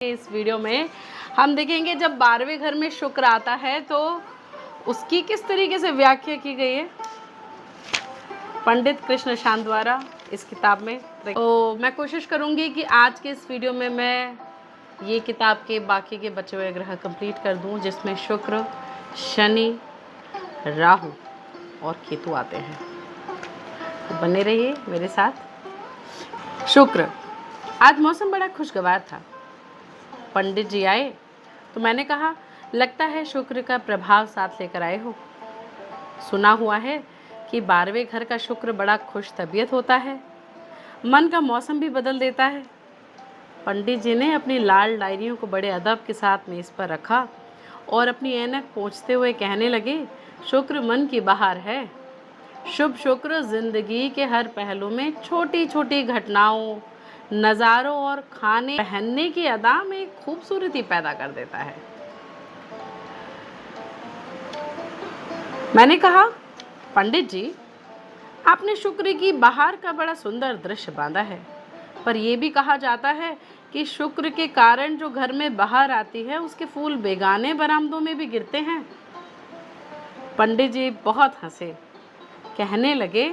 इस वीडियो में हम देखेंगे जब 12वें घर में शुक्र आता है तो उसकी किस तरीके से व्याख्या की गई है पंडित कृष्ण शांत द्वारा इस किताब में। तो मैं कोशिश करूंगी कि आज के इस वीडियो में मैं ये किताब के बाकी के बचे हुए ग्रह कंप्लीट कर दूं, जिसमें शुक्र, शनि, राहु और केतु आते हैं। तो बने रहिए मेरे साथ। शुक्र, आज मौसम बड़ा खुशगवार था। पंडित जी आए तो मैंने कहा, लगता है शुक्र का प्रभाव साथ लेकर आए हो। सुना हुआ है कि 12वें घर का शुक्र बड़ा खुश तबीयत होता है, मन का मौसम भी बदल देता है। पंडित जी ने अपनी लाल डायरियों को बड़े अदब के साथ मेज़ पर रखा और अपनी ऐनक पोंछते हुए कहने लगे, शुक्र मन की बहार है। शुभ शुक्र जिंदगी के हर पहलू में छोटी छोटी घटनाओं, नज़ारों और खाने पहनने की अदा में खूबसूरती पैदा कर देता है। मैंने कहा, पंडित जी, आपने शुक्र की बहार का बड़ा सुंदर दृश्य बांधा है, पर यह भी कहा जाता है कि शुक्र के कारण जो घर में बहार आती है उसके फूल बेगाने बरामदों में भी गिरते हैं। पंडित जी बहुत हंसे, कहने लगे,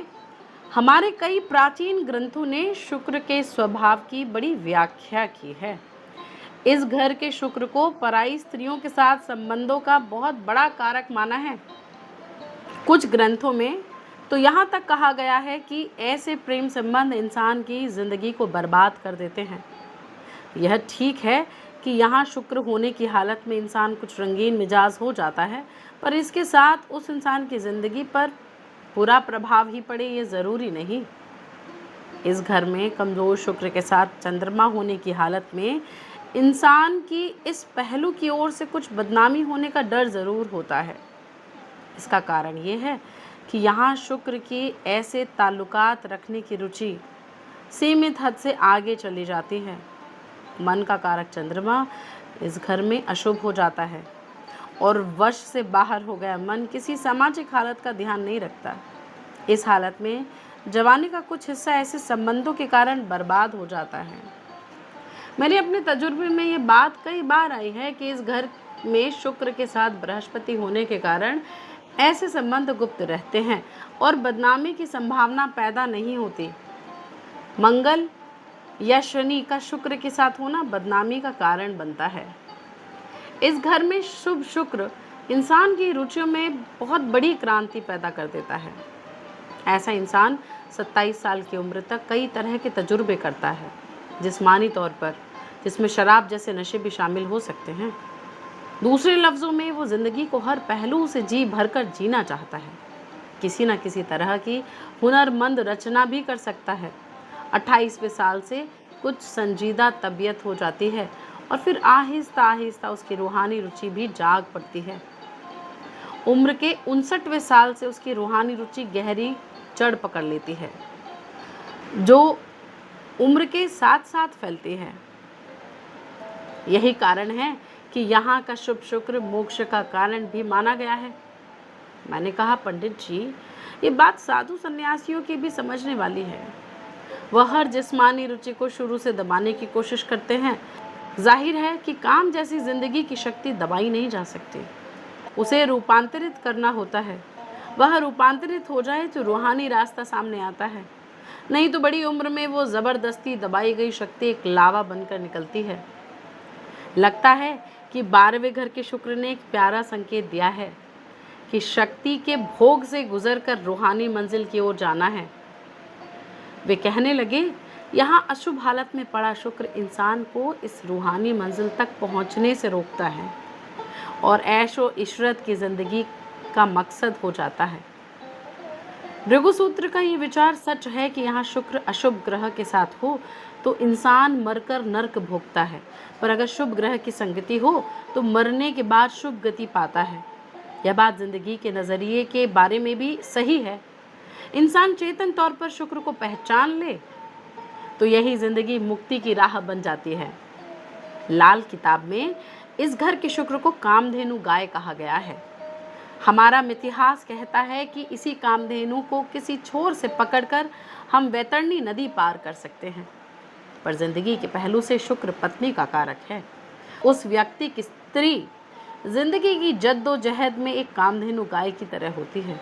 हमारे कई प्राचीन ग्रंथों ने शुक्र के स्वभाव की बड़ी व्याख्या की है। इस घर के शुक्र को पराई स्त्रियों के साथ संबंधों का बहुत बड़ा कारक माना है। कुछ ग्रंथों में तो यहाँ तक कहा गया है कि ऐसे प्रेम संबंध इंसान की जिंदगी को बर्बाद कर देते हैं। यह ठीक है कि यहाँ शुक्र होने की हालत में इंसान कुछ रंगीन मिजाज हो जाता है, पर इसके साथ उस इंसान की जिंदगी पर बुरा प्रभाव ही पड़े ये ज़रूरी नहीं। इस घर में कमज़ोर शुक्र के साथ चंद्रमा होने की हालत में इंसान की इस पहलू की ओर से कुछ बदनामी होने का डर ज़रूर होता है। इसका कारण ये है कि यहाँ शुक्र की ऐसे ताल्लुकात रखने की रुचि सीमित हद से आगे चली जाती है। मन का कारक चंद्रमा इस घर में अशुभ हो जाता है और वश से बाहर हो गया मन किसी सामाजिक हालत का ध्यान नहीं रखता। इस हालत में जवानी का कुछ हिस्सा ऐसे संबंधों के कारण बर्बाद हो जाता है। मेरे अपने तजुर्बे में ये बात कई बार आई है कि इस घर में शुक्र के साथ बृहस्पति होने के कारण ऐसे संबंध गुप्त रहते हैं और बदनामी की संभावना पैदा नहीं होती। मंगल या शनि का शुक्र के साथ होना बदनामी का कारण बनता है। इस घर में शुभ शुक्र इंसान की रुचियों में बहुत बड़ी क्रांति पैदा कर देता है। ऐसा इंसान 27 साल की उम्र तक कई तरह के तजुर्बे करता है, जिस्मानी तौर पर, जिसमें शराब जैसे नशे भी शामिल हो सकते हैं। दूसरे लफ्ज़ों में वो ज़िंदगी को हर पहलू से जी भरकर जीना चाहता है। किसी न किसी तरह की हुनरमंद रचना भी कर सकता है। 28वें साल से कुछ संजीदा तबीयत हो जाती है और फिर आहिस्ता आहिस्ता उसकी रूहानी रुचि भी जाग पड़ती है। उम्र के 59वें साल से उसकी रूहानी रुचि गहरी जड़ पकड़ लेती है, जो उम्र के साथ साथ फैलती है। यही कारण है कि यहाँ का शुभ शुक्र मोक्ष का कारण भी माना गया है। मैंने कहा, पंडित जी, ये बात साधु सन्यासियों की भी समझने वाली है। वह हर जिस्मानी रुचि को शुरू से दबाने की कोशिश करते हैं। जाहिर है कि काम जैसी जिंदगी की शक्ति दबाई नहीं जा सकती, उसे रूपांतरित करना होता है। वह रूपांतरित हो जाए तो रूहानी रास्ता सामने आता है, नहीं तो बड़ी उम्र में वो ज़बरदस्ती दबाई गई शक्ति एक लावा बनकर निकलती है। लगता है कि 12वें घर के शुक्र ने एक प्यारा संकेत दिया है कि शक्ति के भोग से गुजरकर रूहानी मंजिल की ओर जाना है। वे कहने लगे, यहाँ अशुभ हालत में पड़ा शुक्र इंसान को इस रूहानी मंजिल तक पहुँचने से रोकता है और ऐशो इशरत की ज़िंदगी का मकसद हो जाता है। भृगु सूत्र का ये विचार सच है कि यहाँ शुक्र अशुभ ग्रह के साथ हो तो इंसान मरकर नर्क भोगता है, पर अगर शुभ ग्रह की संगति हो तो मरने के बाद शुभ गति पाता है। यह बात जिंदगी के नज़रिए के बारे में भी सही है। इंसान चेतन तौर पर शुक्र को पहचान ले तो यही जिंदगी मुक्ति की राह बन जाती है। लाल किताब में इस घर के शुक्र को कामधेनु गाय कहा गया है। हमारा इतिहास कहता है कि इसी कामधेनु को किसी छोर से पकड़कर हम वैतरणी नदी पार कर सकते हैं, पर जिंदगी के पहलू से शुक्र पत्नी का कारक है। उस व्यक्ति की स्त्री जिंदगी की जद्दोजहद में एक कामधेनु गाय की तरह होती है,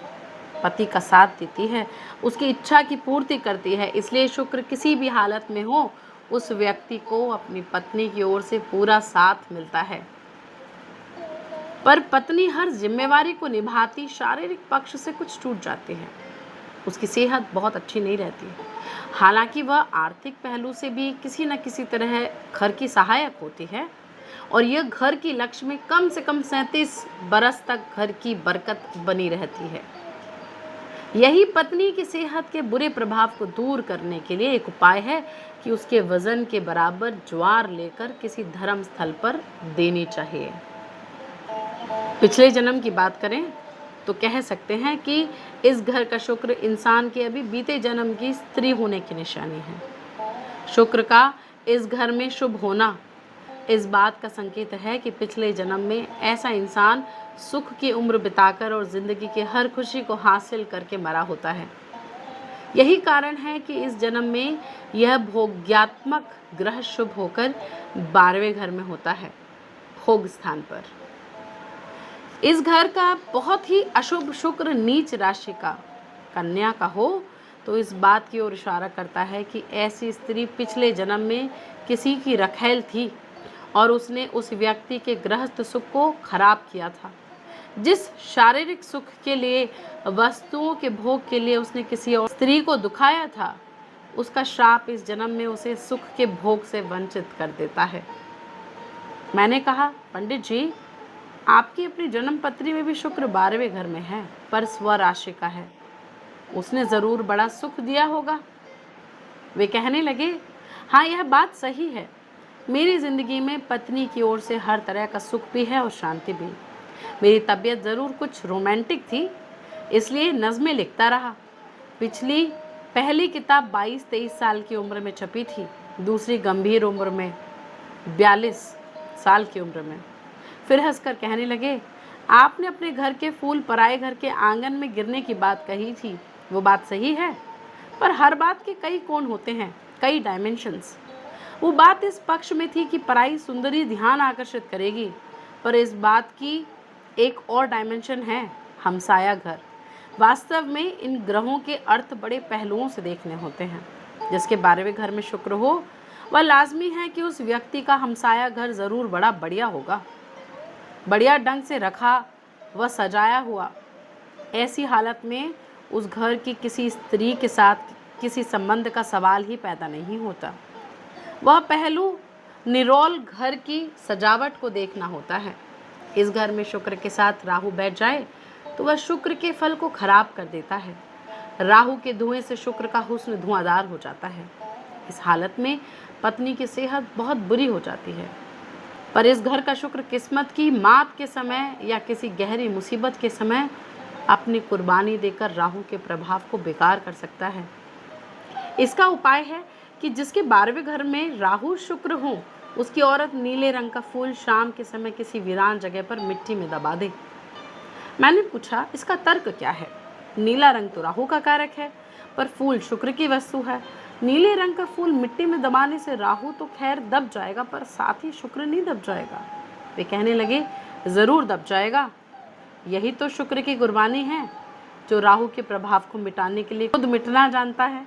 पति का साथ देती है, उसकी इच्छा की पूर्ति करती है। इसलिए शुक्र किसी भी हालत में हो, उस व्यक्ति को अपनी पत्नी की ओर से पूरा साथ मिलता है। पर पत्नी हर जिम्मेवारी को निभाती शारीरिक पक्ष से कुछ टूट जाती है, उसकी सेहत बहुत अच्छी नहीं रहती है। हालांकि वह आर्थिक पहलू से भी किसी न किसी तरह घर की सहायक होती है, और यह घर की लक्ष्मी कम से कम 37 बरस तक घर की बरकत बनी रहती है। यही पत्नी की सेहत के बुरे प्रभाव को दूर करने के लिए एक उपाय है कि उसके वजन के बराबर ज्वार लेकर किसी धर्म स्थल पर देनी चाहिए। पिछले जन्म की बात करें तो कह सकते हैं कि इस घर का शुक्र इंसान के अभी बीते जन्म की स्त्री होने की निशानी है। शुक्र का इस घर में शुभ होना इस बात का संकेत है कि पिछले जन्म में ऐसा इंसान सुख की उम्र बिताकर और जिंदगी की हर खुशी को हासिल करके मरा होता है। यही कारण है कि इस जन्म में यह भोग्यात्मक ग्रह शुभ होकर 12वें घर में होता है, भोग स्थान पर। इस घर का बहुत ही अशुभ शुक्र नीच राशि का कन्या का हो तो इस बात की ओर इशारा करता है कि ऐसी स्त्री पिछले जन्म में किसी की रखैल थी और उसने उस व्यक्ति के गृहस्थ सुख को खराब किया था। जिस शारीरिक सुख के लिए, वस्तुओं के भोग के लिए उसने किसी और स्त्री को दुखाया था, उसका श्राप इस जन्म में उसे सुख के भोग से वंचित कर देता है। मैंने कहा, पंडित जी, आपकी अपनी जन्म पत्री में भी शुक्र 12वें घर में है, पर स्वराशि का है, उसने ज़रूर बड़ा सुख दिया होगा। वे कहने लगे, हाँ, यह बात सही है। मेरी ज़िंदगी में पत्नी की ओर से हर तरह का सुख भी है और शांति भी। मेरी तबीयत ज़रूर कुछ रोमांटिक थी, इसलिए नज़में लिखता रहा। पहली किताब 22-23 साल की उम्र में छपी थी, दूसरी गंभीर उम्र में 42 साल की उम्र में। फिर हंसकर कहने लगे, आपने अपने घर के फूल पराए घर के आंगन में गिरने की बात कही थी, वो बात सही है, पर हर बात के कई कोण होते हैं, कई डायमेंशंस। वो बात इस पक्ष में थी कि पराई सुंदरी ध्यान आकर्षित करेगी, पर इस बात की एक और डायमेंशन है, हमसाया घर। वास्तव में इन ग्रहों के अर्थ बड़े पहलुओं से देखने होते हैं। जिसके 12वें घर में शुक्र हो, वह लाजमी है कि उस व्यक्ति का हमसाया घर ज़रूर बड़ा बढ़िया होगा, बढ़िया ढंग से रखा व सजाया हुआ। ऐसी हालत में उस घर की किसी स्त्री के साथ किसी संबंध का सवाल ही पैदा नहीं होता। वह पहलू निरोल घर की सजावट को देखना होता है। इस घर में शुक्र के साथ राहु बैठ जाए तो वह शुक्र के फल को खराब कर देता है। राहु के धुएं से शुक्र का हुस्न धुआंधार हो जाता है। इस हालत में पत्नी की सेहत बहुत बुरी हो जाती है। पर इस घर का शुक्र किस्मत की मात के समय या किसी गहरी मुसीबत के समय अपनी कुर्बानी देकर राहु के प्रभाव को बेकार कर सकता है। इसका उपाय है कि जिसके 12वें घर में राहु शुक्र हो, उसकी औरत नीले रंग का फूल शाम के समय किसी वीरान जगह पर मिट्टी में दबा दे। मैंने पूछा, इसका तर्क क्या है? नीला रंग तो राहु का कारक है, पर फूल शुक्र की वस्तु है। नीले रंग का फूल मिट्टी में दबाने से राहु तो खैर दब जाएगा, पर साथ ही शुक्र नहीं दब जाएगा। वे कहने लगे, ज़रूर दब जाएगा, यही तो शुक्र की कुर्बानी है, जो राहु के प्रभाव को मिटाने के लिए खुद मिटना जानता है।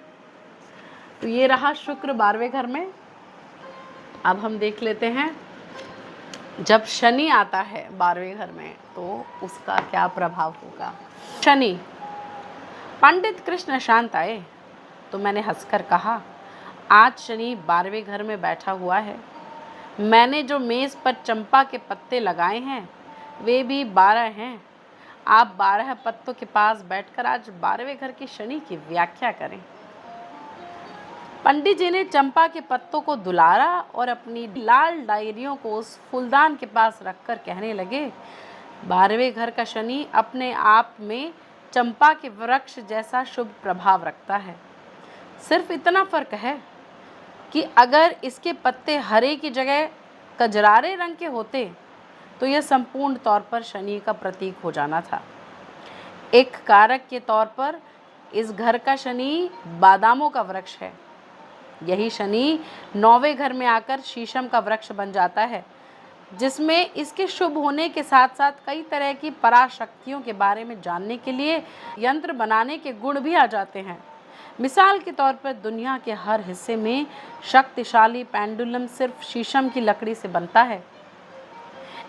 तो ये रहा शुक्र 12वें घर में। अब हम देख लेते हैं, जब शनि आता है 12वें घर में तो उसका क्या प्रभाव होगा। शनि। पंडित कृष्ण शांत आए तो मैंने हंसकर कहा, आज शनि 12वें घर में बैठा हुआ है। मैंने जो मेज़ पर चंपा के पत्ते लगाए हैं वे भी 12 हैं। आप 12 पत्तों के पास बैठकर आज 12वें घर की शनि की व्याख्या करें। पंडित जी ने चंपा के पत्तों को दुलारा और अपनी लाल डायरियों को उस फूलदान के पास रखकर कहने लगे, 12वें घर का शनि अपने आप में चंपा के वृक्ष जैसा शुभ प्रभाव रखता है। सिर्फ इतना फर्क है कि अगर इसके पत्ते हरे की जगह कजरारे रंग के होते तो यह संपूर्ण तौर पर शनि का प्रतीक हो जाना था। एक कारक के तौर पर इस घर का शनि बादामों का वृक्ष है। यही शनि 9वें घर में आकर शीशम का वृक्ष बन जाता है। जिसमें इसके शुभ होने के साथ साथ कई तरह की पराशक्तियों के बारे में जानने के लिए यंत्र बनाने के गुण भी आ जाते हैं। मिसाल के तौर पर दुनिया के हर हिस्से में शक्तिशाली पेंडुलम सिर्फ शीशम की लकड़ी से बनता है।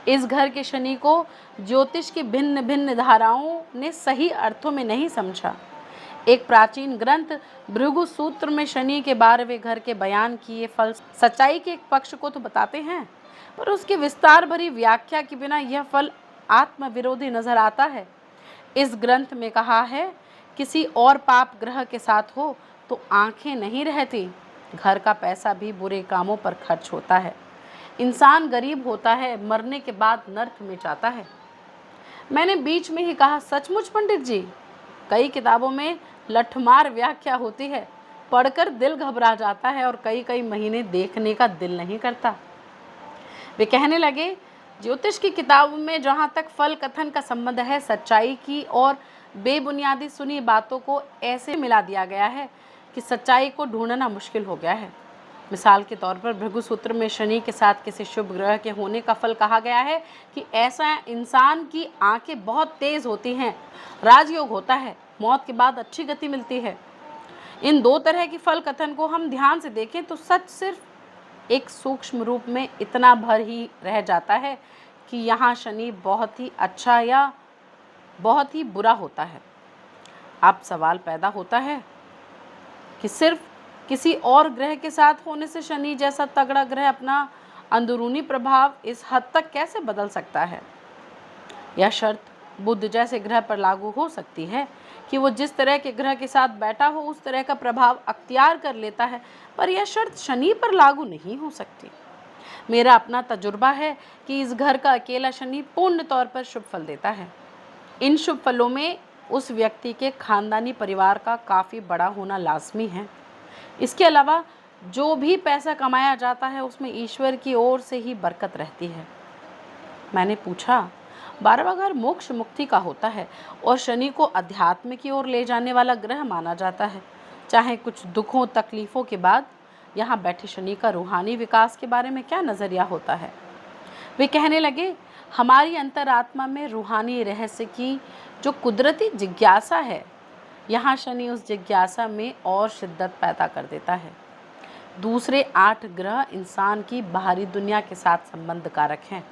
इस घर के शनि को ज्योतिष की भिन्न भिन्न धाराओं ने सही अर्थों में नहीं समझा। एक प्राचीन ग्रंथ भृगु सूत्र में शनि के 12वें घर के बयान किए फल सच्चाई के एक पक्ष को तो बताते हैं, पर उसकी विस्तार भरी व्याख्या के बिना यह फल आत्म विरोधी नजर आता है। इस ग्रंथ में कहा है, किसी और पाप ग्रह के साथ हो तो आंखें नहीं रहती, घर का पैसा भी बुरे कामों पर खर्च होता है, इंसान गरीब होता है, मरने के बाद नर्क में जाता है। मैंने बीच में ही कहा, सचमुच पंडित जी, कई किताबों में लठमार व्याख्या होती है, पढ़कर दिल घबरा जाता है और कई कई महीने देखने का दिल नहीं करता। वे कहने लगे, ज्योतिष की किताबों में जहाँ तक फल कथन का संबंध है, सच्चाई की और बेबुनियादी सुनी बातों को ऐसे मिला दिया गया है कि सच्चाई को ढूंढना मुश्किल हो गया है। मिसाल के तौर पर भृगु सूत्र में शनि के साथ किसी शुभ ग्रह के होने का फल कहा गया है कि ऐसा इंसान की आंखें बहुत तेज होती हैं, राजयोग होता है, मौत के बाद अच्छी गति मिलती है। इन दो तरह की फल कथन को हम ध्यान से देखें तो सच सिर्फ एक सूक्ष्म रूप में इतना भर ही रह जाता है कि यहाँ शनि बहुत ही अच्छा या बहुत ही बुरा होता है। अब सवाल पैदा होता है कि सिर्फ किसी और ग्रह के साथ होने से शनि जैसा तगड़ा ग्रह अपना अंदरूनी प्रभाव इस हद तक कैसे बदल सकता है? यह शर्त बुध जैसे ग्रह पर लागू हो सकती है कि वो जिस तरह के ग्रह के साथ बैठा हो उस तरह का प्रभाव अख्तियार कर लेता है, पर यह शर्त शनि पर लागू नहीं हो सकती। मेरा अपना तजुर्बा है कि इस घर का अकेला शनि पूर्ण तौर पर शुभ फल देता है। इन शुभ फलों में उस व्यक्ति के खानदानी परिवार का काफ़ी बड़ा होना लाजमी है। इसके अलावा जो भी पैसा कमाया जाता है उसमें ईश्वर की ओर से ही बरकत रहती है। मैंने पूछा, 12वां घर मोक्ष मुक्ति का होता है और शनि को अध्यात्म की ओर ले जाने वाला ग्रह माना जाता है। चाहे कुछ दुखों तकलीफ़ों के बाद यहाँ बैठे शनि का रूहानी विकास के बारे में क्या नज़रिया होता है? वे कहने लगे, हमारी अंतरात्मा में रूहानी रहस्य की जो कुदरती जिज्ञासा है, यहाँ शनि उस जिज्ञासा में और शिद्दत पैदा कर देता है। दूसरे 8 ग्रह इंसान की बाहरी दुनिया के साथ संबंध कारक हैं।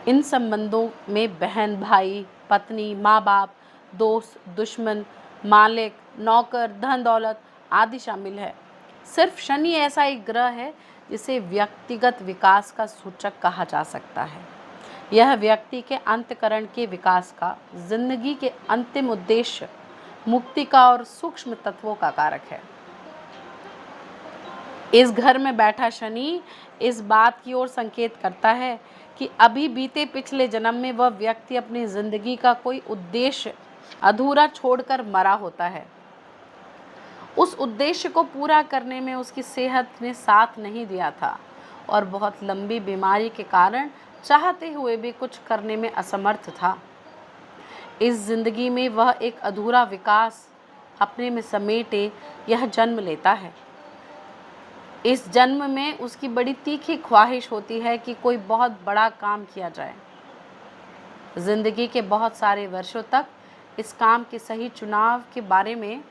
इन संबंधों में बहन, भाई, पत्नी, माँ बाप, दोस्त, दुश्मन, मालिक, नौकर, धन दौलत आदि शामिल है। सिर्फ शनि ऐसा एक ग्रह है जिसे व्यक्तिगत विकास का सूचक कहा जा सकता है। यह व्यक्ति के अंतःकरण के विकास का, जिंदगी के अंतिम उद्देश्य, मुक्ति का और सूक्ष्म तत्वों का कारक है। इस घर में बैठा शनि इस बात की ओर संकेत करता है कि अभी बीते पिछले जन्म में वह व्यक्ति अपनी जिंदगी का कोई उद्देश्य अधूरा छोड़कर मरा होता है। उस उद्देश्य को पूरा करने में उसकी सेहत ने साथ नहीं दिया था और बहुत लंबी बीमारी के कारण चाहते हुए भी कुछ करने में असमर्थ था। इस जिंदगी में वह एक अधूरा विकास अपने में समेटे यह जन्म लेता है। इस जन्म में उसकी बड़ी तीखी ख्वाहिश होती है कि कोई बहुत बड़ा काम किया जाए। जिंदगी के बहुत सारे वर्षों तक इस काम के सही चुनाव के बारे में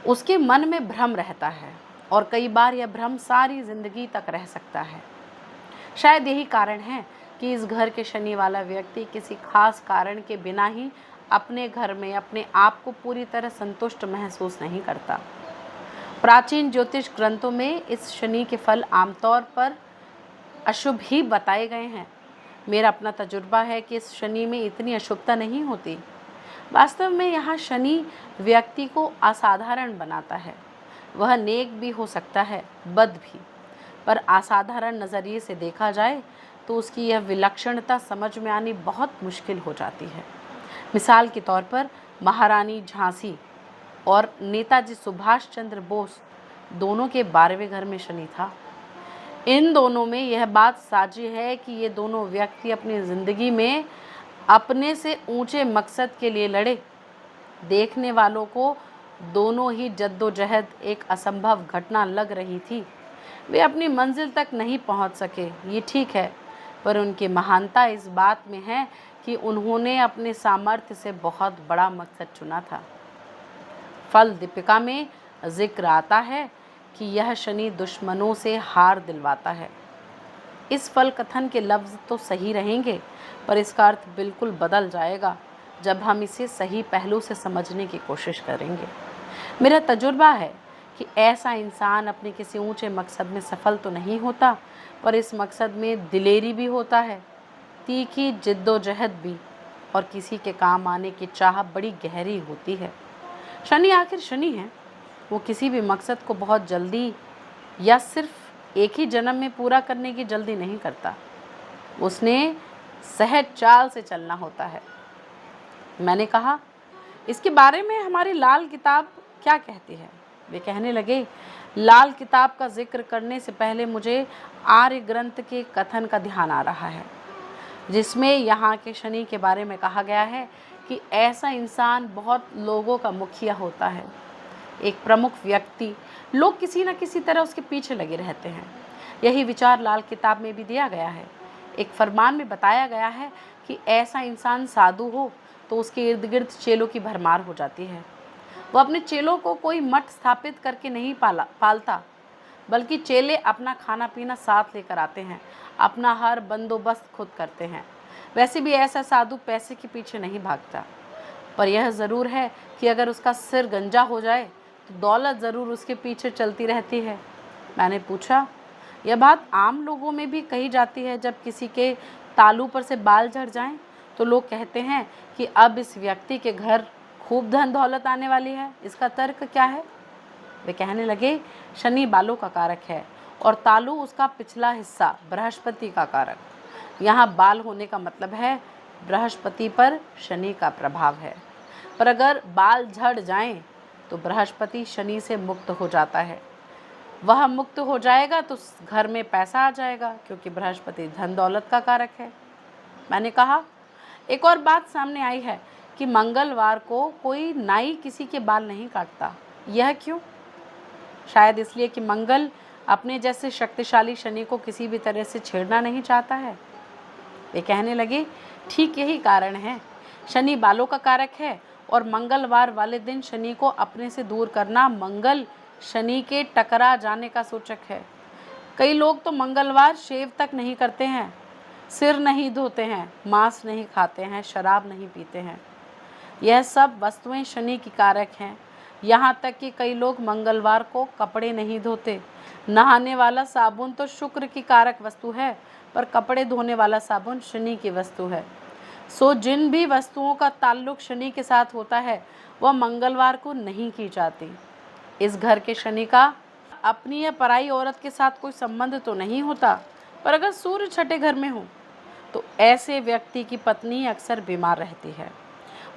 उसके मन में भ्रम रहता है और कई बार यह भ्रम सारी जिंदगी तक रह सकता है। शायद यही कारण है कि इस घर के शनि वाला व्यक्ति किसी खास कारण के बिना ही अपने घर में अपने आप को पूरी तरह संतुष्ट महसूस नहीं करता। प्राचीन ज्योतिष ग्रंथों में इस शनि के फल आमतौर पर अशुभ ही बताए गए हैं। मेरा अपना तजुर्बा है कि इस शनि में इतनी अशुभता नहीं होती। वास्तव में यहाँ शनि व्यक्ति को असाधारण बनाता है। वह नेक भी हो सकता है, बद भी, पर असाधारण नज़रिए से देखा जाए तो उसकी यह विलक्षणता समझ में आनी बहुत मुश्किल हो जाती है। मिसाल के तौर पर महारानी झांसी और नेताजी सुभाष चंद्र बोस दोनों के 12वें घर में शनि था। इन दोनों में यह बात साझी है कि ये दोनों व्यक्ति अपनी ज़िंदगी में अपने से ऊंचे मकसद के लिए लड़े। देखने वालों को दोनों ही जद्दोजहद एक असंभव घटना लग रही थी, वे अपनी मंजिल तक नहीं पहुंच सके, ये ठीक है, पर उनकी महानता इस बात में है कि उन्होंने अपने सामर्थ्य से बहुत बड़ा मकसद चुना था। फल दीपिका में जिक्र आता है कि यह शनि दुश्मनों से हार दिलवाता है। इस फल कथन के लफ्ज़ तो सही रहेंगे, पर इसका अर्थ बिल्कुल बदल जाएगा जब हम इसे सही पहलू से समझने की कोशिश करेंगे। मेरा तजुर्बा है कि ऐसा इंसान अपने किसी ऊंचे मकसद में सफल तो नहीं होता, पर इस मकसद में दिलेरी भी होता है, तीखी जिद्दोजहद भी, और किसी के काम आने की चाह बड़ी गहरी होती है। शनि आखिर शनि है, वो किसी भी मकसद को बहुत जल्दी या सिर्फ एक ही जन्म में पूरा करने की जल्दी नहीं करता, उसने सहज चाल से चलना होता है। मैंने कहा, इसके बारे में हमारी लाल किताब क्या कहती है? वे कहने लगे, लाल किताब का जिक्र करने से पहले मुझे आर्य ग्रंथ के कथन का ध्यान आ रहा है, जिसमें यहाँ के शनि के बारे में कहा गया है कि ऐसा इंसान बहुत लोगों का मुखिया होता है, एक प्रमुख व्यक्ति, लोग किसी न किसी तरह उसके पीछे लगे रहते हैं। यही विचार लाल किताब में भी दिया गया है। एक फरमान में बताया गया है कि ऐसा इंसान साधु हो तो उसके इर्द गिर्द चेलों की भरमार हो जाती है। वो अपने चेलों को कोई मठ स्थापित करके नहीं पालता, बल्कि चेले अपना खाना पीना साथ लेकर आते हैं, अपना हर बंदोबस्त खुद करते हैं। वैसे भी ऐसा साधु पैसे के पीछे नहीं भागता, पर यह ज़रूर है कि अगर उसका सिर गंजा हो जाए तो दौलत ज़रूर उसके पीछे चलती रहती है। मैंने पूछा, यह बात आम लोगों में भी कही जाती है? जब किसी के तालू पर से बाल झड़ जाएं तो लोग कहते हैं कि अब इस व्यक्ति के घर खूब धन दौलत आने वाली है, इसका तर्क क्या है? वे कहने लगे, शनि बालों का कारक है और तालु उसका पिछला हिस्सा, बृहस्पति का कारक। यहाँ बाल होने का मतलब है बृहस्पति पर शनि का प्रभाव है, पर अगर बाल झड़ जाएं तो बृहस्पति शनि से मुक्त हो जाता है। वह मुक्त हो जाएगा तो घर में पैसा आ जाएगा, क्योंकि बृहस्पति धन दौलत का कारक है। मैंने कहा, एक और बात सामने आई है कि मंगलवार को कोई नाई किसी के बाल नहीं काटता। यह क्यों? शायद इसलिए कि मंगल अपने जैसे शक्तिशाली शनि को किसी भी तरह से छेड़ना नहीं चाहता है। वे कहने लगे, ठीक यही कारण है। शनि बालों का कारक है और मंगलवार वाले दिन शनि को अपने से दूर करना मंगल शनि के टकरा जाने का सूचक है। कई लोग तो मंगलवार शेव तक नहीं करते हैं, सिर नहीं धोते हैं, मांस नहीं खाते हैं, शराब नहीं पीते हैं। यह सब वस्तुएं शनि की कारक हैं। यहाँ तक कि कई लोग मंगलवार को कपड़े नहीं धोते। नहाने वाला साबुन तो शुक्र की कारक वस्तु है, पर कपड़े धोने वाला साबुन शनि की वस्तु है। सो जिन भी वस्तुओं का ताल्लुक शनि के साथ होता है वह मंगलवार को नहीं की जाती। इस घर के शनि का अपनी या पराई औरत के साथ कोई संबंध तो नहीं होता, पर अगर सूर्य छठे घर में हो तो ऐसे व्यक्ति की पत्नी अक्सर बीमार रहती है,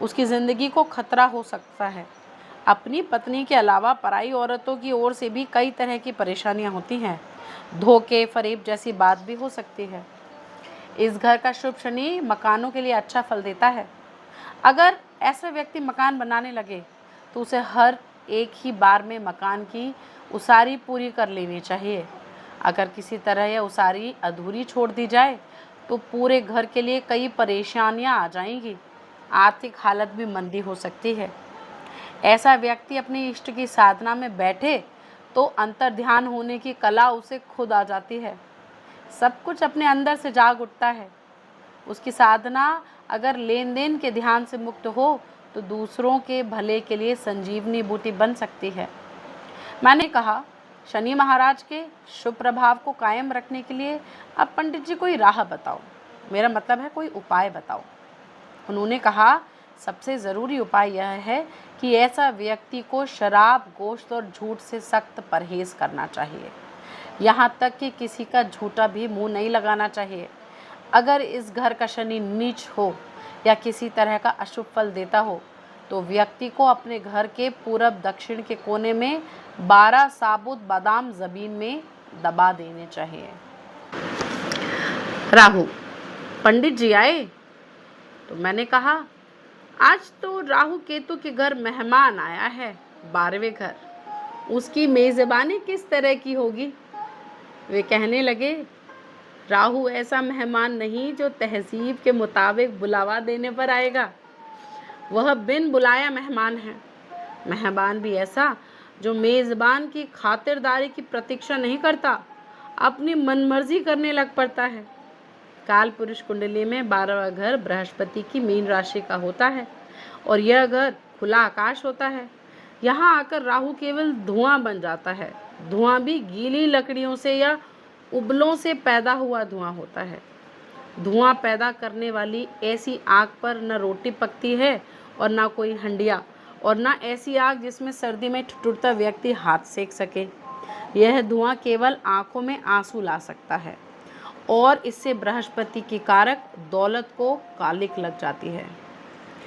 उसकी ज़िंदगी को खतरा हो सकता है। अपनी पत्नी के अलावा पराई औरतों की ओर से भी कई तरह की परेशानियां होती हैं, धोखे फरेब जैसी बात भी हो सकती है। इस घर का शुभ शनि मकानों के लिए अच्छा फल देता है। अगर ऐसा व्यक्ति मकान बनाने लगे तो उसे हर एक ही बार में मकान की उसारी पूरी कर लेनी चाहिए। अगर किसी तरह यह उसारी अधूरी छोड़ दी जाए तो पूरे घर के लिए कई परेशानियां आ जाएंगी, आर्थिक हालत भी मंदी हो सकती है। ऐसा व्यक्ति अपने इष्ट की साधना में बैठे तो अंतर ध्यान होने की कला उसे खुद आ जाती है, सब कुछ अपने अंदर से जाग उठता है। उसकी साधना अगर लेन देन के ध्यान से मुक्त हो तो दूसरों के भले के लिए संजीवनी बूटी बन सकती है। मैंने कहा, शनि महाराज के शुभ प्रभाव को कायम रखने के लिए अब पंडित जी कोई राह बताओ, मेरा मतलब है कोई उपाय बताओ। उन्होंने कहा, सबसे ज़रूरी उपाय यह है कि ऐसा व्यक्ति को शराब, गोश्त और झूठ से सख्त परहेज़ करना चाहिए। यहाँ तक कि किसी का झूठा भी मुंह नहीं लगाना चाहिए। अगर इस घर का शनि नीच हो या किसी तरह का अशुभ फल देता हो तो व्यक्ति को अपने घर के पूरब दक्षिण के कोने में 12 साबुत बादाम ज़मीन में दबा देने चाहिए। राहु, पंडित जी आए? तो मैंने कहा, आज तो राहु केतु के घर मेहमान आया है, 12वें घर। उसकी मेज़बानी किस तरह की होगी? वे कहने लगे, राहु ऐसा मेहमान नहीं जो तहजीब के मुताबिक बुलावा देने पर आएगा, वह बिन बुलाया मेहमान है। मेहमान भी ऐसा जो मेज़बान की खातिरदारी की प्रतीक्षा नहीं करता, अपनी मनमर्जी करने लग पड़ता है। काल पुरुष कुंडली में 12वां घर बृहस्पति की मीन राशि का होता है और यह घर खुला आकाश होता है। यहाँ आकर राहु केवल धुआं बन जाता है। धुआं भी गीली लकड़ियों से या उबलों से पैदा हुआ धुआं होता है। धुआं पैदा करने वाली ऐसी आग पर न रोटी पकती है और ना कोई हंडिया, और ना ऐसी आग जिसमें सर्दी में ठिठुरता व्यक्ति हाथ सेक सके। यह धुआं केवल आंखों में आंसू ला सकता है और इससे बृहस्पति की कारक दौलत को कालिक लग जाती है।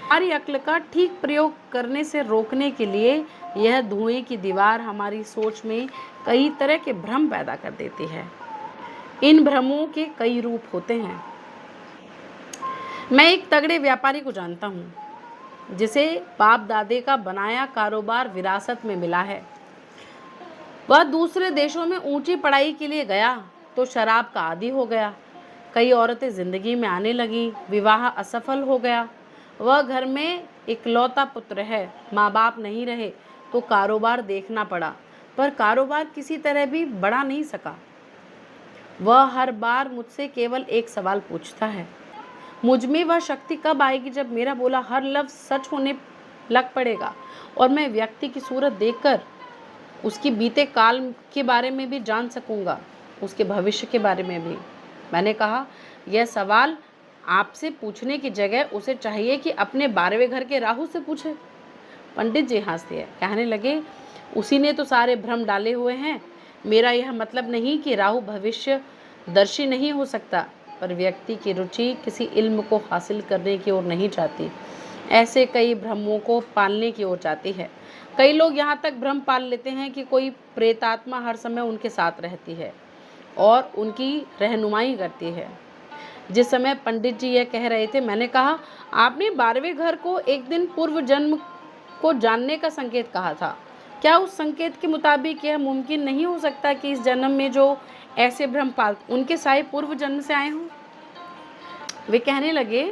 हमारी अक्ल का ठीक प्रयोग करने से रोकने के लिए यह धुएं की दीवार हमारी सोच में कई तरह के भ्रम पैदा कर देती है। इन भ्रमों के कई रूप होते हैं। मैं एक तगड़े व्यापारी को जानता हूँ जिसे बाप दादे का बनाया कारोबार विरासत में मिला है। वह दूसरे देशों में ऊंची पढ़ाई के लिए गया तो शराब का आदी हो गया। कई औरतें जिंदगी में आने लगी, विवाह असफल हो गया। वह घर में इकलौता पुत्र है, माँ बाप नहीं रहे तो कारोबार देखना पड़ा, पर कारोबार किसी तरह भी बढ़ा नहीं सका। वह हर बार मुझसे केवल एक सवाल पूछता है, मुझ में वह शक्ति कब आएगी जब मेरा बोला हर लफ्ज़ सच होने लग पड़ेगा और मैं व्यक्ति की सूरत देखकर उसकी बीते काल के बारे में भी जान सकूंगा, उसके भविष्य के बारे में भी। मैंने कहा, यह सवाल आपसे पूछने की जगह उसे चाहिए कि अपने 12वें घर के राहु से पूछे। पंडित जी हंसते हैं, कहने लगे, उसी ने तो सारे भ्रम डाले हुए हैं। मेरा यह मतलब नहीं कि राहु भविष्य दर्शी नहीं हो सकता, पर व्यक्ति की रुचि किसी इल्म को हासिल करने की ओर नहीं जाती, ऐसे कई भ्रमों को पालने की ओर जाती है। कई लोग यहाँ तक भ्रम पाल लेते हैं कि कोई प्रेतात्मा हर समय उनके साथ रहती है और उनकी रहनुमाई करती है। जिस समय पंडित जी यह कह रहे थे, मैंने कहा, आपने 12वें घर को एक दिन पूर्व जन्म को जानने का संकेत कहा था। क्या उस संकेत के मुताबिक यह मुमकिन नहीं हो सकता कि इस जन्म में जो ऐसे भ्रम पाल उनके साए पूर्व जन्म से आए हों? वे कहने लगे,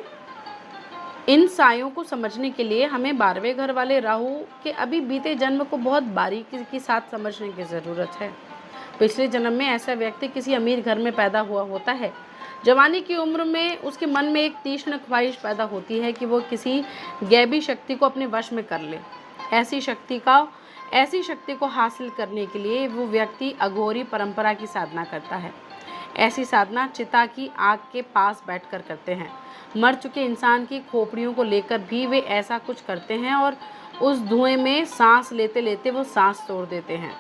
इन सायों को समझने के लिए हमें 12वें घर वाले राहु के अभी बीते जन्म को बहुत बारीकी के साथ समझने की ज़रूरत है। पिछले जन्म में ऐसा व्यक्ति किसी अमीर घर में पैदा हुआ होता है। जवानी की उम्र में उसके मन में एक तीक्ष्ण ख्वाहिश पैदा होती है कि वो किसी गैबी शक्ति को अपने वश में कर ले। ऐसी शक्ति को हासिल करने के लिए वो व्यक्ति अघोरी परंपरा की साधना करता है। ऐसी साधना चिता की आग के पास बैठकर करते हैं। मर चुके इंसान की खोपड़ियों को लेकर भी वे ऐसा कुछ करते हैं और उस धुएं में सांस लेते लेते वो सांस तोड़ देते हैं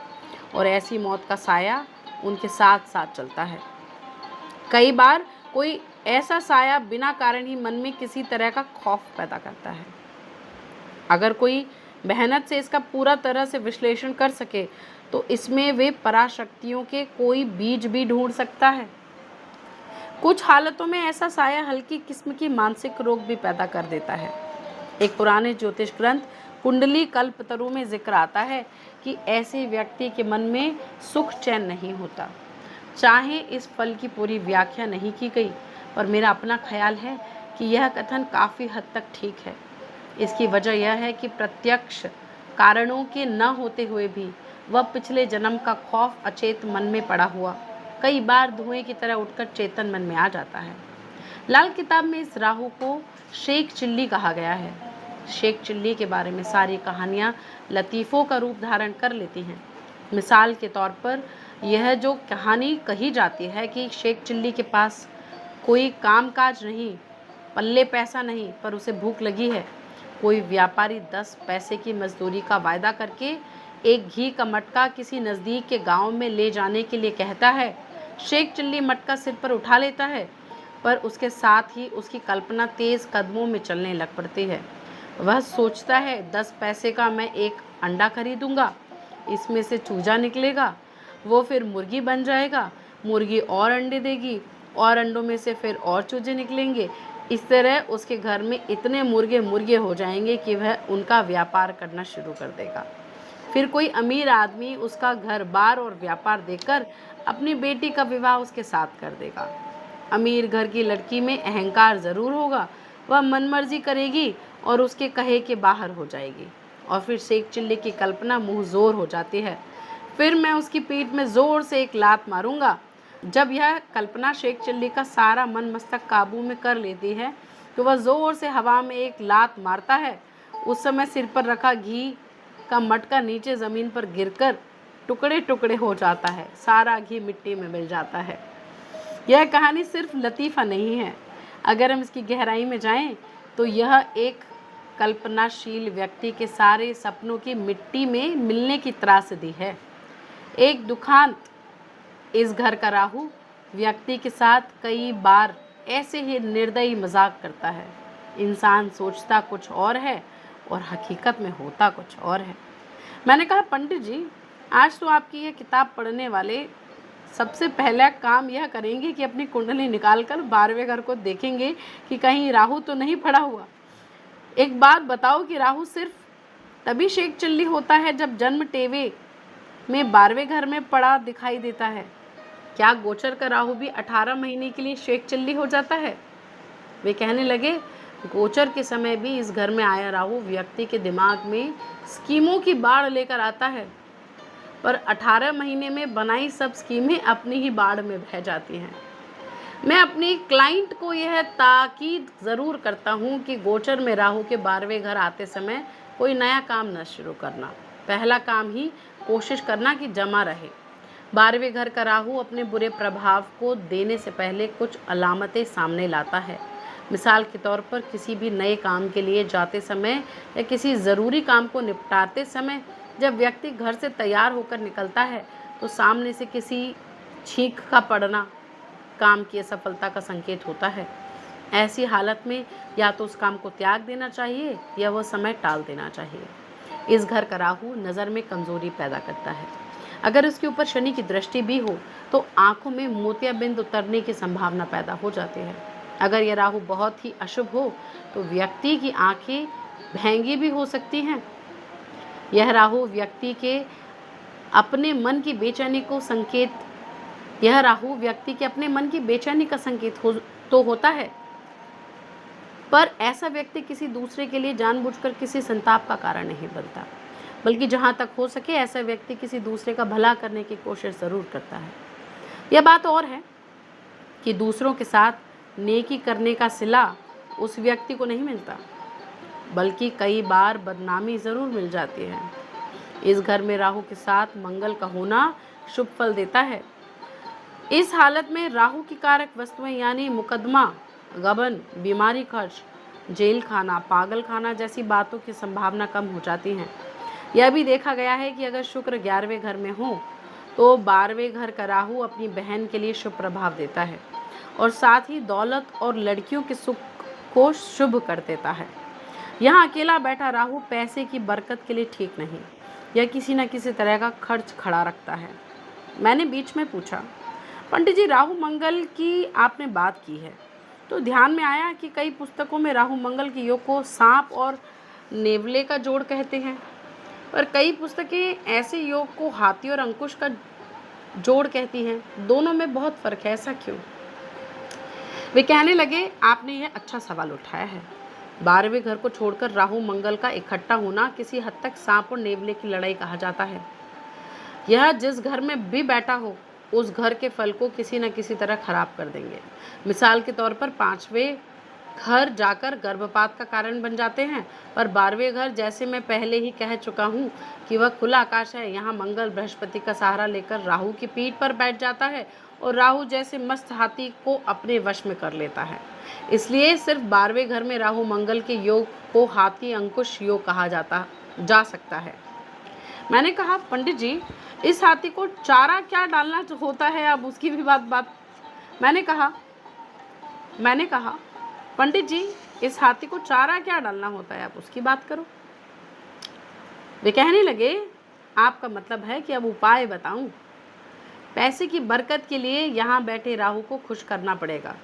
और ऐसी मौत का साया उनके साथ साथ चलता है। कई बार कोई ऐसा साया बिना कारण ही मन में किसी तरह का खौफ पैदा करता है। अगर कोई मेहनत से इसका पूरा तरह से विश्लेषण कर सके तो इसमें वे पराशक्तियों के कोई बीज भी ढूंढ सकता है। कुछ हालतों में ऐसा साया हल्की किस्म की मानसिक रोग भी पैदा कर देता है। एक पुराने ज्योतिष ग्रंथ कुंडली कल्पतरु में जिक्र आता है कि ऐसे व्यक्ति के मन में सुख चैन नहीं होता। चाहे इस फल की पूरी व्याख्या नहीं की गई, पर मेरा अपना ख्याल है कि यह कथन काफ़ी हद तक ठीक है। इसकी वजह यह है कि प्रत्यक्ष कारणों के न होते हुए भी वह पिछले जन्म का खौफ अचेत मन में पड़ा हुआ कई बार धुएं की तरह उठकर चेतन मन में आ जाता है। लाल किताब में इस राहु को शेख चिल्ली कहा गया है। शेख चिल्ली के बारे में सारी कहानियाँ लतीफ़ों का रूप धारण कर लेती हैं। मिसाल के तौर पर यह जो कहानी कही जाती है कि शेख चिल्ली के पास कोई कामकाज नहीं, पल्ले पैसा नहीं, पर उसे भूख लगी है। कोई व्यापारी 10 पैसे की मजदूरी का वायदा करके एक घी का मटका किसी नज़दीक के गांव में ले जाने के लिए कहता है। शेख चिल्ली मटका सिर पर उठा लेता है, पर उसके साथ ही उसकी कल्पना तेज़ कदमों में चलने लग पड़ती है। वह सोचता है 10 पैसे का मैं एक अंडा खरीदूंगा, इसमें से चूजा निकलेगा, वो फिर मुर्गी बन जाएगा, मुर्गी और अंडे देगी और अंडों में से फिर और चूजे निकलेंगे। इस तरह उसके घर में इतने मुर्गे हो जाएंगे कि वह उनका व्यापार करना शुरू कर देगा। फिर कोई अमीर आदमी उसका घर बार और व्यापार देखकर अपनी बेटी का विवाह उसके साथ कर देगा। अमीर घर की लड़की में अहंकार ज़रूर होगा, वह मनमर्जी करेगी और उसके कहे के बाहर हो जाएगी। और फिर शेख चिल्ली की कल्पना मुँह ज़ोर हो जाती है। फिर मैं उसकी पीठ में ज़ोर से एक लात मारूंगा। जब यह कल्पना शेख चिल्ली का सारा मन मस्तक काबू में कर लेती है तो वह ज़ोर से हवा में एक लात मारता है। उस समय सिर पर रखा घी का मटका नीचे ज़मीन पर गिरकर टुकड़े टुकड़े हो जाता है। सारा घी मिट्टी में मिल जाता है। यह कहानी सिर्फ लतीफ़ा नहीं है, अगर हम इसकी गहराई में जाएं तो यह एक कल्पनाशील व्यक्ति के सारे सपनों की मिट्टी में मिलने की त्रासदी है। एक दुखांत इस घर का राहु व्यक्ति के साथ कई बार ऐसे ही निर्दयी मजाक करता है। इंसान सोचता कुछ और है और हकीकत में होता कुछ और है। मैंने कहा, पंडित जी, आज तो आपकी यह किताब पढ़ने वाले सबसे पहला काम यह करेंगे कि अपनी कुंडली निकालकर 12वें घर को देखेंगे कि कहीं राहु तो नहीं पड़ा हुआ। एक बात बताओ कि राहु सिर्फ तभी शेख चिल्ली होता है जब जन्म टेवे में 12वें घर में पड़ा दिखाई देता है। क्या गोचर का राहु भी 18 महीने के लिए शेख चिल्ली हो जाता है? वे कहने लगे, गोचर के समय भी इस घर में आया राहु व्यक्ति के दिमाग में स्कीमों की बाढ़ लेकर आता है, पर 18 महीने में बनाई सब स्कीमें अपनी ही बाढ़ में बह जाती हैं। मैं अपनी क्लाइंट को यह ताकीद ज़रूर करता हूँ कि गोचर में राहु के 12वें घर आते समय कोई नया काम न शुरू करना। पहला काम ही कोशिश करना कि जमा रहे। 12वें घर का राहु अपने बुरे प्रभाव को देने से पहले कुछ अलामतें सामने लाता है। मिसाल के तौर पर किसी भी नए काम के लिए जाते समय या किसी ज़रूरी काम को निपटाते समय जब व्यक्ति घर से तैयार होकर निकलता है तो सामने से किसी छींक का पड़ना काम की असफलता का संकेत होता है। ऐसी हालत में या तो उस काम को त्याग देना चाहिए या वह समय टाल देना चाहिए। इस घर का राहु नज़र में कमज़ोरी पैदा करता है। अगर उसके ऊपर शनि की दृष्टि भी हो तो आँखों में मोतियाबिंद उतरने की संभावना पैदा हो जाती है। अगर यह राहु बहुत ही अशुभ हो तो व्यक्ति की आँखें भैंगी भी हो सकती हैं। यह राहु व्यक्ति के अपने मन की बेचैनी का संकेत होता है, पर ऐसा व्यक्ति किसी दूसरे के लिए जानबूझकर किसी संताप का कारण नहीं बनता, बल्कि जहाँ तक हो सके ऐसा व्यक्ति किसी दूसरे का भला करने की कोशिश ज़रूर करता है। यह बात और है कि दूसरों के साथ नेकी करने का सिला उस व्यक्ति को नहीं मिलता, बल्कि कई बार बदनामी ज़रूर मिल जाती है। इस घर में राहु के साथ मंगल का होना शुभ फल देता है। इस हालत में राहु की कारक वस्तुएं यानी मुकदमा, गबन, बीमारी खर्च, जेल खाना, पागल खाना जैसी बातों की संभावना कम हो जाती हैं। यह भी देखा गया है कि अगर शुक्र 11वें घर में हो तो 12वें घर का राहु अपनी बहन के लिए शुभ प्रभाव देता है और साथ ही दौलत और लड़कियों के सुख को शुभ कर देता है। यहाँ अकेला बैठा राहु पैसे की बरकत के लिए ठीक नहीं, यह किसी न किसी तरह का खर्च खड़ा रखता है। मैंने बीच में पूछा, पंडित जी, राहु मंगल की आपने बात की है तो ध्यान में आया कि कई पुस्तकों में राहु मंगल के योग को सांप और नेवले का जोड़ कहते हैं, पर कई पुस्तकें ऐसे योग को हाथी और अंकुश का जोड़ कहती हैं। दोनों में बहुत फ़र्क है, ऐसा क्यों? वे कहने लगे, आपने यह अच्छा सवाल उठाया है। 12वें घर को छोड़कर राहु मंगल का इकट्ठा होना किसी हद तक सांप और नेवले की लड़ाई कहा जाता है। यह जिस घर में भी बैठा हो उस घर के फल को किसी न किसी तरह खराब कर देंगे। मिसाल के तौर पर 5वें घर जाकर गर्भपात का कारण बन जाते हैं, पर 12वें घर, जैसे मैं पहले ही कह चुका हूँ कि वह खुला आकाश है। यहाँ मंगल बृहस्पति का सहारा लेकर राहु की पीठ पर बैठ जाता है और राहु जैसे मस्त हाथी को अपने वश में कर लेता है। इसलिए सिर्फ 12वें घर में राहु मंगल के योग को हाथी अंकुश योग कहा जा सकता है। मैंने कहा, पंडित जी, इस हाथी को चारा क्या डालना होता है, अब उसकी भी बात मैंने कहा, पंडित जी, इस हाथी को चारा क्या डालना होता है, आप उसकी बात करो। वे कहने लगे, आपका मतलब है कि अब उपाय बताऊं? पैसे की बरकत के लिए यहाँ बैठे राहु को खुश करना पड़ेगा।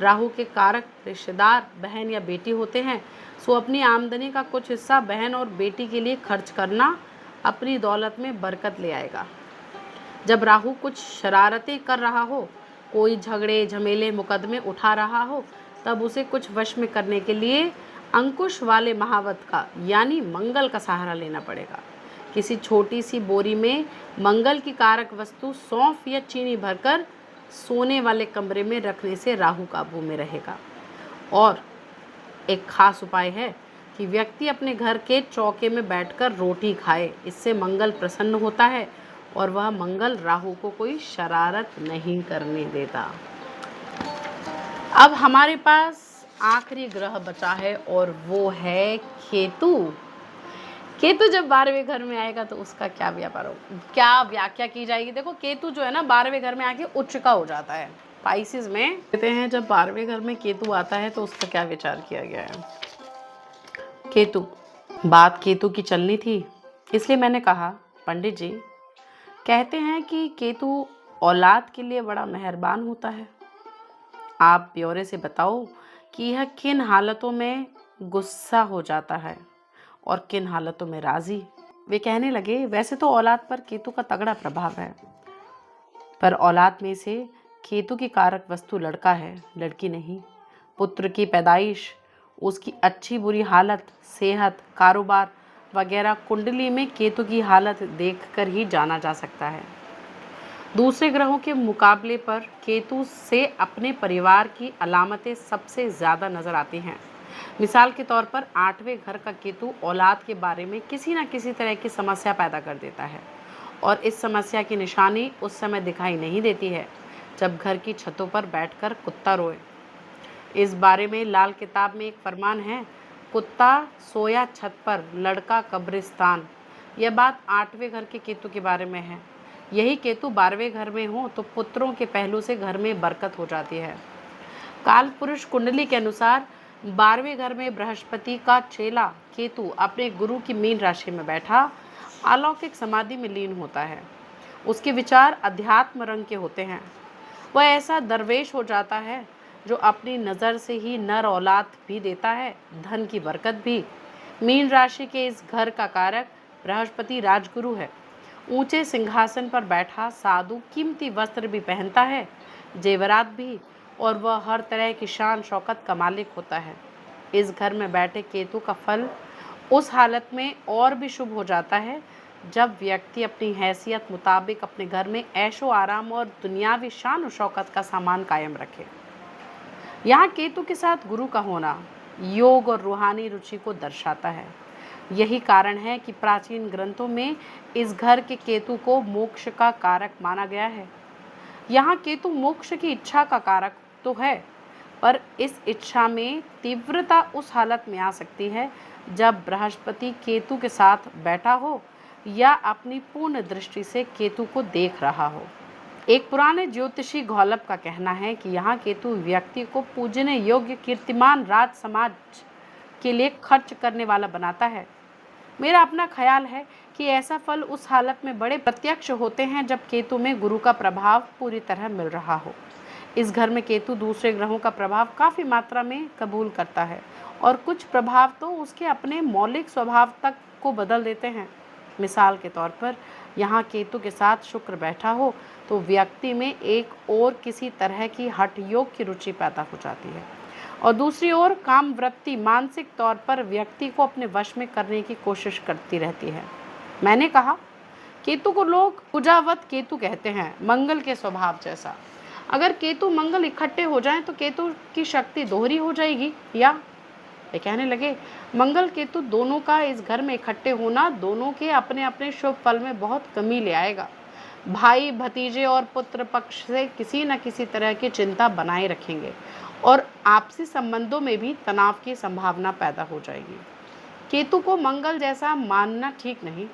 राहु के कारक रिश्तेदार बहन या बेटी होते हैं, सो अपनी आमदनी का कुछ हिस्सा बहन और बेटी के लिए खर्च करना अपनी दौलत में बरकत ले आएगा। जब राहु कुछ शरारतें कर रहा हो, कोई झगड़े झमेले मुकदमे उठा रहा हो, तब उसे कुछ वश में करने के लिए अंकुश वाले महावत का यानी मंगल का सहारा लेना पड़ेगा। किसी छोटी सी बोरी में मंगल की कारक वस्तु सौंफ या चीनी भरकर सोने वाले कमरे में रखने से राहु काबू में रहेगा। और एक खास उपाय है कि व्यक्ति अपने घर के चौके में बैठकर रोटी खाए। इससे मंगल प्रसन्न होता है और वह मंगल राहु को कोई शरारत नहीं करने देता। अब हमारे पास आखिरी ग्रह बचा है और वो है केतु। केतु जब 12वें घर में आएगा तो उसका क्या व्याख्या की जाएगी। देखो, केतु जो है ना 12वें घर में आके उच्च का हो जाता है। पाइसिस में कहते हैं जब 12वें घर में केतु आता है तो उसका क्या विचार किया गया है। बात केतु की चलनी थी, इसलिए मैंने कहा पंडित जी कहते हैं कि केतु औलाद के लिए बड़ा मेहरबान होता है। आप ब्यौरे से बताओ कि यह किन हालतों में गुस्सा हो जाता है और किन हालतों में राजी। वे कहने लगे, वैसे तो औलाद पर केतु का तगड़ा प्रभाव है, पर औलाद में से केतु की कारक वस्तु लड़का है, लड़की नहीं। पुत्र की पैदाइश, उसकी अच्छी बुरी हालत, सेहत, कारोबार वगैरह कुंडली में केतु की हालत देखकर ही जाना जा सकता है। दूसरे ग्रहों के मुकाबले पर केतु से अपने परिवार की अलामतें सबसे ज़्यादा नज़र आती हैं। मिसाल के तौर पर 8वें घर का केतु औलाद के बारे में किसी न किसी तरह की समस्या पैदा कर देता है और इस समस्या की निशानी उस समय दिखाई नहीं देती है जब घर की छतों पर बैठकर कुत्ता रोए। इस बारे में लाल किताब में एक फरमान है, कुत्ता सोया छत पर, लड़का कब्रिस्तान। यह बात 8वें घर के केतु के बारे में है। यही केतु 12वें घर में हो तो पुत्रों के पहलू से घर में बरकत हो जाती है। काल पुरुष कुंडली के अनुसार 12वें घर में बृहस्पति का चेला केतु अपने गुरु की मीन राशि में बैठा अलौकिक समाधि में लीन होता है। उसके विचार अध्यात्म रंग के होते हैं। वह ऐसा दरवेश हो जाता है जो अपनी नज़र से ही नर औलाद भी देता है, धन की बरकत भी। मीन राशि के इस घर का कारक बृहस्पति राजगुरु है। ऊंचे सिंहासन पर बैठा साधु कीमती वस्त्र भी पहनता है, जेवरात भी, और वह हर तरह की शान शौकत का मालिक होता है। इस घर में बैठे केतु का फल उस हालत में और भी शुभ हो जाता है जब व्यक्ति अपनी हैसियत मुताबिक अपने घर में ऐशो आराम और दुनियावी शान और शौकत का सामान कायम रखे। यहाँ केतु के साथ गुरु का होना योग और रूहानी रुचि को दर्शाता है। यही कारण है कि प्राचीन ग्रंथों में इस घर के केतु को मोक्ष का कारक माना गया है। यहाँ केतु मोक्ष की इच्छा का कारक तो है, पर इस इच्छा में तीव्रता उस हालत में आ सकती है जब बृहस्पति केतु के साथ बैठा हो या अपनी पूर्ण दृष्टि से केतु को देख रहा हो। एक पुराने ज्योतिषी घौलप का कहना है कि यहाँ केतु व्यक्ति को पूजने योग्य कीर्तिमान राज समाज के लिए खर्च करने वाला बनाता है। मेरा अपना ख्याल है कि ऐसा फल उस हालत में बड़े प्रत्यक्ष होते हैं जब केतु में गुरु का प्रभाव पूरी तरह मिल रहा हो। इस घर में केतु दूसरे ग्रहों का प्रभाव काफ़ी मात्रा में कबूल करता है और कुछ प्रभाव तो उसके अपने मौलिक स्वभाव तक को बदल देते हैं। मिसाल के तौर पर यहाँ केतु के साथ शुक्र बैठा हो तो व्यक्ति में एक और किसी तरह की हठ योग की रुचि पैदा हो जाती है और दूसरी ओर काम वृत्ति मानसिक तौर पर व्यक्ति को अपने वश में करने की कोशिश करती रहती है। मैंने कहा केतु को लोग कुजावत केतु कहते हैं, मंगल के स्वभाव जैसा। अगर केतु मंगल इकट्ठे हो जाएं तो केतु की शक्ति दोहरी हो जाएगी। या वे कहने लगे, मंगल केतु दोनों का इस घर में इकट्ठे होना दोनों के अपने अपने शुभ फल में बहुत कमी ले आएगा। भाई भतीजे और पुत्र पक्ष से किसी न किसी तरह की चिंता बनाए रखेंगे और आपसी संबंधों में भी तनाव की संभावना पैदा हो जाएगी। केतु को मंगल जैसा मानना ठीक नहीं।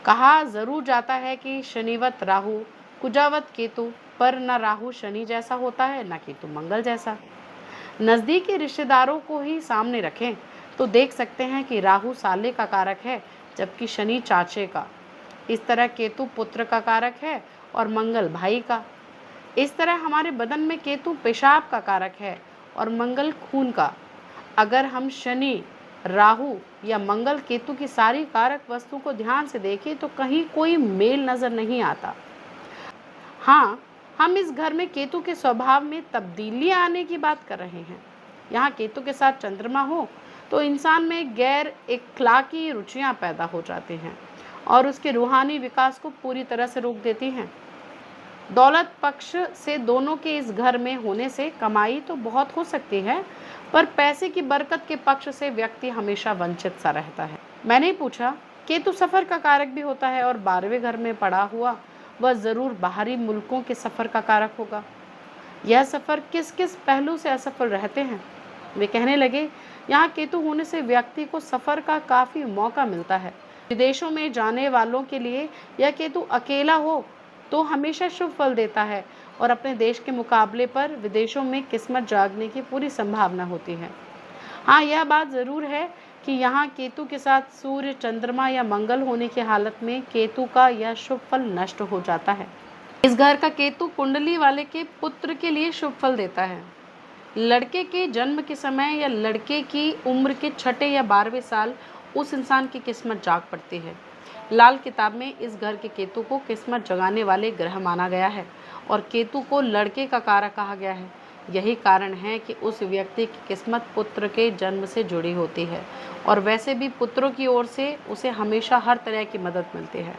कहा जरूर जाता है कि शनिवत राहु कुजावत केतु, पर न राहु शनि जैसा होता है न केतु मंगल जैसा। नज़दीकी रिश्तेदारों को ही सामने रखें तो देख सकते हैं कि राहु साले का कारक है जबकि शनि चाचे का। इस तरह केतु पुत्र का कारक है और मंगल भाई का। इस तरह हमारे बदन में केतु पेशाब का कारक है और मंगल खून का। अगर हम शनि, राहु या मंगल केतु की सारी कारक वस्तु को ध्यान से देखें तो कहीं कोई मेल नज़र नहीं आता। हाँ, हम इस घर में केतु के स्वभाव में तब्दीलियां आने की बात कर रहे हैं। यहाँ केतु के साथ चंद्रमा हो तो इंसान में गैर इखलाकी रुचियां पैदा हो जाती हैं और उसके रूहानी विकास को पूरी तरह से रोक देती हैं। दौलत पक्ष से दोनों के इस घर में होने से कमाई तो बहुत हो सकती है, पर पैसे की बरकत के पक्ष से व्यक्ति हमेशा वंचित सा रहता है। मैंने पूछा, केतु सफर का कारक भी होता है और 12वें घर में पड़ा हुआ वह जरूर बाहरी मुल्कों के सफर का कारक होगा। यह सफर किस किस पहलू से असफल रहते हैं? वे कहने लगे, यहाँ केतु होने से व्यक्ति को सफर का काफी मौका मिलता है। विदेशों में जाने वालों के लिए यह केतु अकेला हो तो हमेशा शुभ फल देता है और अपने देश के मुकाबले पर विदेशों में किस्मत जागने की पूरी संभावना होती है। हाँ, यह बात ज़रूर है कि यहाँ केतु के साथ सूर्य, चंद्रमा या मंगल होने की हालत में केतु का यह शुभ फल नष्ट हो जाता है। इस घर का केतु कुंडली वाले के पुत्र के लिए शुभ फल देता है। लड़के के जन्म के समय या लड़के की उम्र के 6 या 12वें साल उस इंसान की किस्मत जाग पड़ती है। लाल किताब में इस घर के केतु को किस्मत जगाने वाले ग्रह माना गया है और केतु को लड़के का कारक कहा गया है। यही कारण है कि उस व्यक्ति की किस्मत पुत्र के जन्म से जुड़ी होती है और वैसे भी पुत्रों की ओर से उसे हमेशा हर तरह की मदद मिलती है।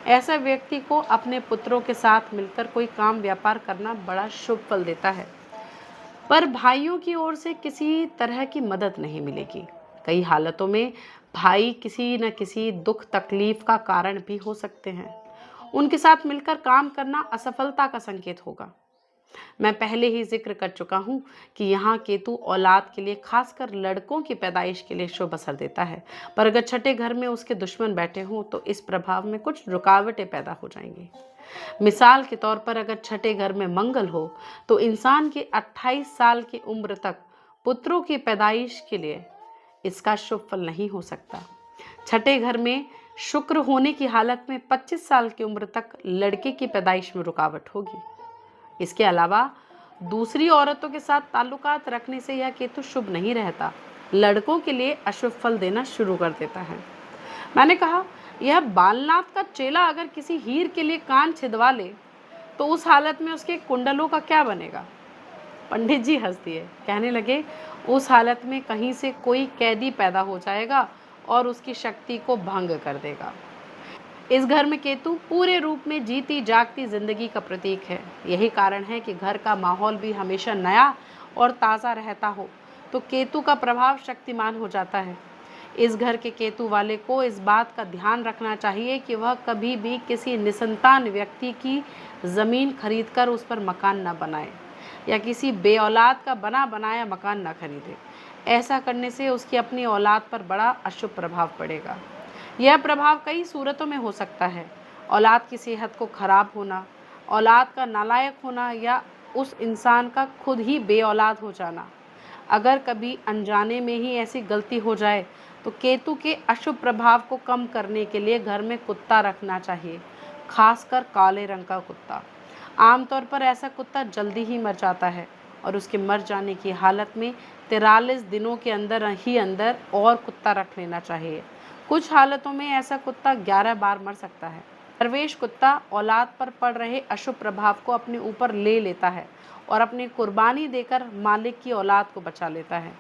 ऐसा व्यक्ति को अपने पुत्रों के साथ मिलकर कोई काम व्यापार करना बड़ा शुभ फल देता है, पर भाइयों की ओर से किसी तरह की मदद नहीं मिलेगी। कई हालतों में भाई किसी न किसी दुख तकलीफ का कारण भी हो सकते हैं। उनके साथ मिलकर काम करना असफलता का संकेत होगा। मैं पहले ही जिक्र कर चुका हूँ कि यहाँ केतु औलाद के लिए, खासकर लड़कों की पैदाइश के लिए शुभ असर देता है, पर अगर 6ठे घर में उसके दुश्मन बैठे हों तो इस प्रभाव में कुछ रुकावटें पैदा हो जाएंगी। मिसाल के तौर पर अगर 6ठे घर में मंगल हो तो इंसान की 28 साल की उम्र तक पुत्रों की पैदाइश के लिए इसका शुभ फल नहीं हो सकता। 6ठे घर में शुक्र होने की हालत में 25 साल की उम्र तक लड़के की पैदाइश में रुकावट होगी। इसके अलावा दूसरी औरतों के साथ ताल्लुकात रखने से यह केतु शुभ नहीं रहता, लड़कों के लिए अशुभ फल देना शुरू कर देता है। मैंने कहा, यह बालनाथ का चेला अगर किसी हीर के लिए कान छिदवा ले तो उस हालत में उसके कुंडलों का क्या बनेगा? पंडित जी हंस दिए, कहने लगे, उस हालत में कहीं से कोई कैदी पैदा हो जाएगा और उसकी शक्ति को भंग कर देगा। इस घर में केतु पूरे रूप में जीती जागती जिंदगी का प्रतीक है। यही कारण है कि घर का माहौल भी हमेशा नया और ताज़ा रहता हो तो केतु का प्रभाव शक्तिमान हो जाता है। इस घर के केतु वाले को इस बात का ध्यान रखना चाहिए कि वह कभी भी किसी निसंतान व्यक्ति की ज़मीन खरीदकर उस पर मकान न बनाए या किसी बेऔलाद का बना बनाया मकान न खरीदे। ऐसा करने से उसकी अपनी औलाद पर बड़ा अशुभ प्रभाव पड़ेगा। यह प्रभाव कई सूरतों में हो सकता है। औलाद की सेहत को खराब होना, औलाद का नालायक होना या उस इंसान का खुद ही बेऔलाद हो जाना। अगर कभी अनजाने में ही ऐसी गलती हो जाए तो केतु के अशुभ प्रभाव को कम करने के लिए घर में कुत्ता रखना चाहिए, खासकर काले रंग का कुत्ता। आमतौर पर ऐसा कुत्ता जल्दी ही मर जाता है और उसके मर जाने की हालत में 43 दिनों के अंदर और कुत्ता रख लेना चाहिए। कुछ हालतों में ऐसा कुत्ता 11 बार मर सकता है। दरवेश कुत्ता औलाद पर पड़ रहे अशुभ प्रभाव को अपने ऊपर ले लेता है और अपनी कुर्बानी देकर मालिक की औलाद को बचा लेता है।